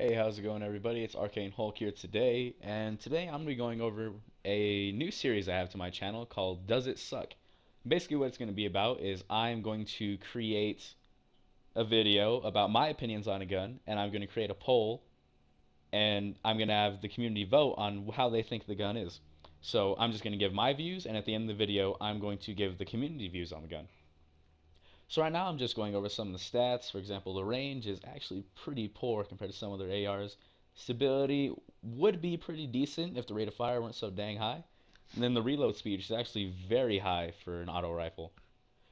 Hey, how's it going, everybody? It's Arcane Hulk here today, and today I'm going to be going over a new series I have to my channel called Does It Suck? Basically, what it's going to be about is I'm going to create a video about my opinions on a gun, and I'm going to create a poll, and I'm going to have the community vote on how they think the gun is. So I'm just going to give my views, and at the end of the video, I'm going to give the community views on the gun. So right now I'm just going over some of the stats. For example, the range is actually pretty poor compared to some other ARs. Stability would be pretty decent if the rate of fire weren't so dang high. And then the reload speed is actually very high for an auto rifle.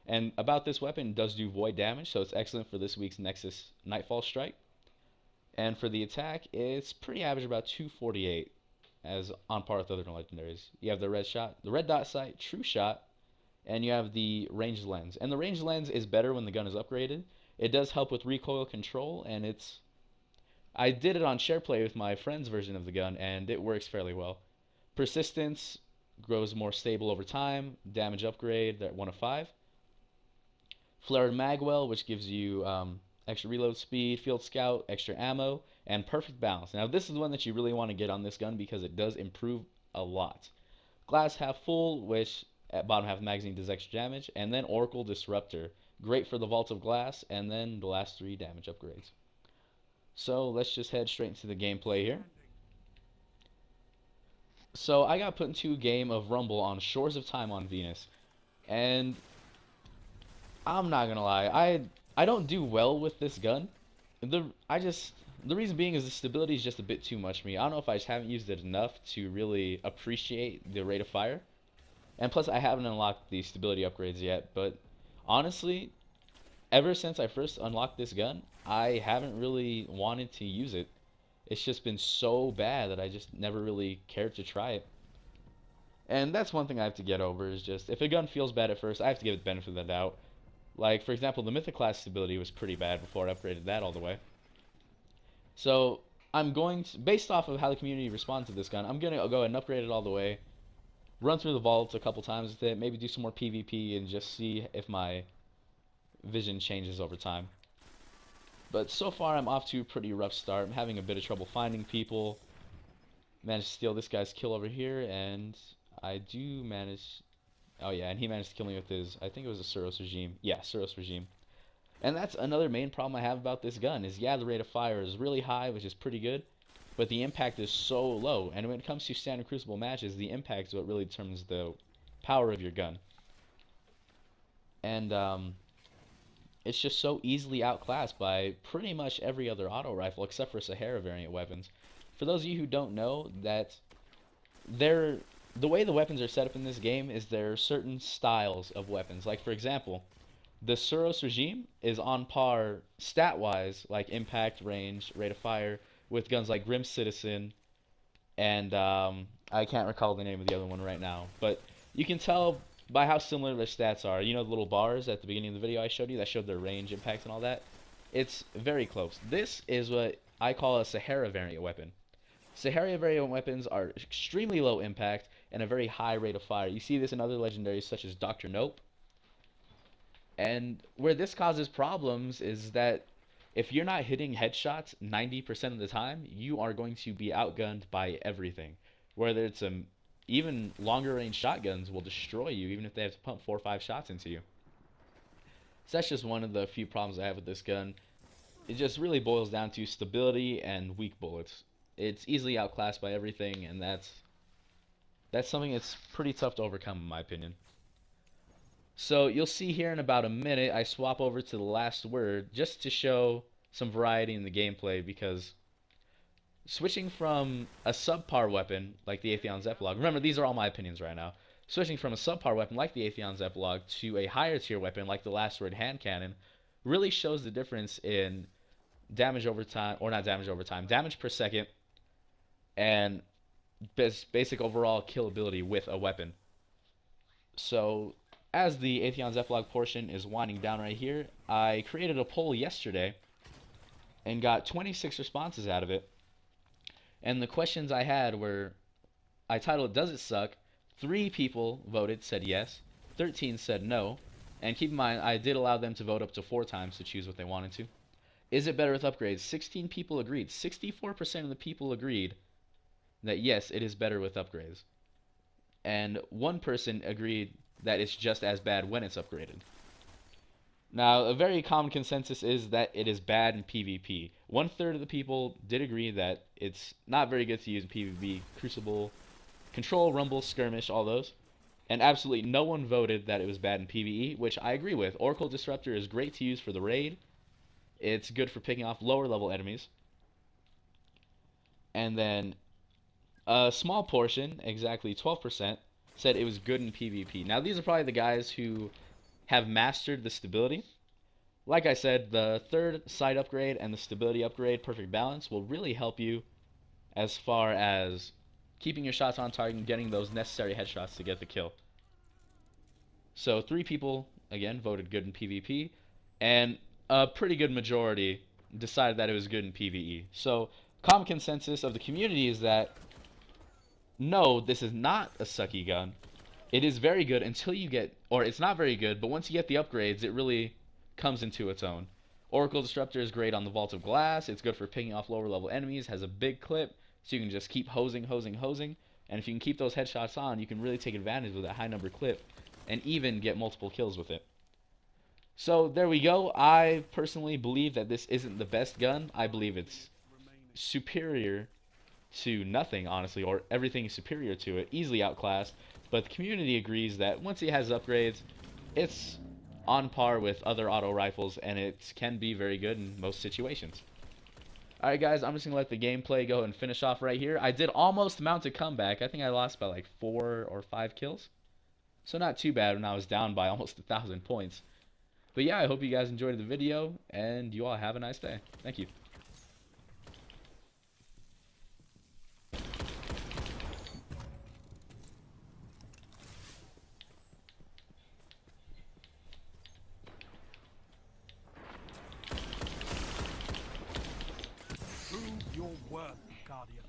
And about this weapon, it does do void damage, so it's excellent for this week's Nexus Nightfall Strike. And for the attack, it's pretty average, about 248, as on par with other legendaries. You have the red shot, the red dot sight, true shot, and you have the ranged lens. And the ranged lens is better when the gun is upgraded. It does help with recoil control, and I did it on share play with my friend's version of the gun, and it works fairly well. Persistence grows more stable over time. Damage upgrade at 1 of 5. Flared magwell, which gives you extra reload speed, field scout, extra ammo, and perfect balance. Now this is the one that you really want to get on this gun because it does improve a lot. Glass half full, which at bottom half of the magazine does extra damage, and then Oracle Disruptor, great for the Vault of Glass, and then the last 3 damage upgrades. So let's just head straight into the gameplay here. So I got put into a game of Rumble on Shores of Time on Venus, and I'm not gonna lie, I don't do well with this gun. The reason being is the stability is just a bit too much for me. I don't know if I just haven't used it enough to really appreciate the rate of fire. And plus, I haven't unlocked the stability upgrades yet, but honestly, ever since I first unlocked this gun, I haven't really wanted to use it. It's just been so bad that I just never really cared to try it. And that's one thing I have to get over, is just, if a gun feels bad at first, I have to give it the benefit of the doubt. Like, for example, the Mythic class stability was pretty bad before I upgraded that all the way. So, I'm going to, based off of how the community responds to this gun, I'm going to go ahead and upgrade it all the way, run through the vaults a couple times with it, maybe do some more PvP and just see if my vision changes over time. But so far I'm off to a pretty rough start. I'm having a bit of trouble finding people. Managed to steal this guy's kill over here, and I do manage... Oh yeah, and he managed to kill me with his... I think it was a Suros regime. Yeah, Suros regime. And that's another main problem I have about this gun, is yeah, the rate of fire is really high, which is pretty good, but the impact is so low. And when it comes to standard Crucible matches, the impact is what really determines the power of your gun. And it's just so easily outclassed by pretty much every other auto rifle except for Sahara variant weapons. For those of you who don't know, that the way the weapons are set up in this game is there are certain styles of weapons. Like, for example, the Suros regime is on par stat-wise, like impact, range, rate of fire, with guns like Grim Citizen and I can't recall the name of the other one right now, but you can tell by how similar their stats are. You know the little bars at the beginning of the video I showed you that showed their range, impact, and all that? It's very close. This is what I call a Sahara variant weapon. Sahara variant weapons are extremely low impact and a very high rate of fire. You see this in other legendaries such as Dr. Nope. And where this causes problems is that if you're not hitting headshots 90% of the time, you are going to be outgunned by everything. Whether it's even longer range shotguns will destroy you even if they have to pump 4 or 5 shots into you. So that's just one of the few problems I have with this gun. It just really boils down to stability and weak bullets. It's easily outclassed by everything, and that's something that's pretty tough to overcome in my opinion. So you'll see here in about a minute I swap over to the last word just to show some variety in the gameplay, because switching from a subpar weapon like the Atheons Epilogue, remember these are all my opinions right now, switching from a subpar weapon like the Atheons Epilogue to a higher tier weapon like the last word hand cannon really shows the difference in damage over time, or not damage over time, damage per second, and basic overall killability with a weapon. So as the Atheons Epilogue portion is winding down right here, I created a poll yesterday and got 26 responses out of it. And the questions I had were, I titled Does It Suck? 3 people voted, said yes. 13 said no. And keep in mind, I did allow them to vote up to 4 times to choose what they wanted to. Is it better with upgrades? 16 people agreed. 64% of the people agreed that yes, it is better with upgrades. And one person agreed that it's just as bad when it's upgraded. Now, a very common consensus is that it is bad in PvP. 1/3 of the people did agree that it's not very good to use in PvP. Crucible, Control, Rumble, Skirmish, all those. And absolutely no one voted that it was bad in PvE, which I agree with. Oracle Disruptor is great to use for the raid. It's good for picking off lower level enemies. And then a small portion, exactly 12%, said it was good in PvP. Now, these are probably the guys who have mastered the stability. Like I said, the third sight upgrade and the stability upgrade, perfect balance, will really help you as far as keeping your shots on target and getting those necessary headshots to get the kill. So 3 people, again, voted good in PvP, and a pretty good majority decided that it was good in PvE. So common consensus of the community is that no, this is not a sucky gun. It is very good until you get, or it's not very good, but once you get the upgrades, it really comes into its own. Oracle Disruptor is great on the Vault of Glass. It's good for picking off lower level enemies, has a big clip, so you can just keep hosing. And if you can keep those headshots on, you can really take advantage of that high number clip and even get multiple kills with it. So there we go. I personally believe that this isn't the best gun. I believe it's superior to nothing, honestly, or everything is superior to it, easily outclassed. But the community agrees that once it has upgrades, it's on par with other auto rifles, and it can be very good in most situations. Alright guys, I'm just going to let the gameplay go and finish off right here. I did almost mount a comeback. I think I lost by like 4 or 5 kills. So not too bad when I was down by almost 1,000 points. But yeah, I hope you guys enjoyed the video, and you all have a nice day. Thank you. Prove your worth, Guardian.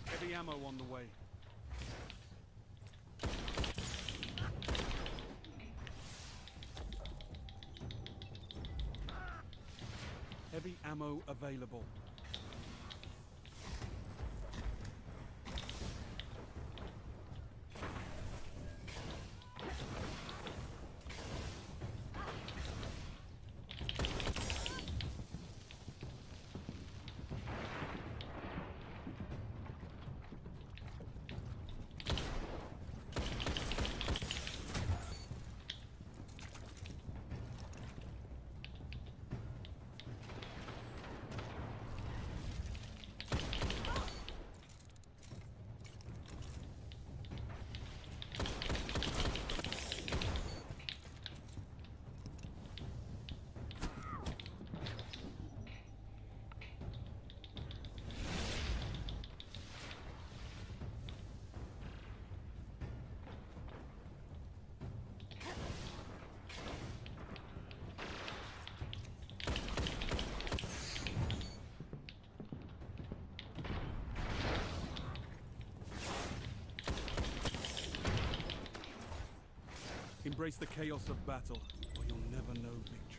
Heavy ammo on the way. Heavy ammo available. Embrace the chaos of battle, or you'll never know victory.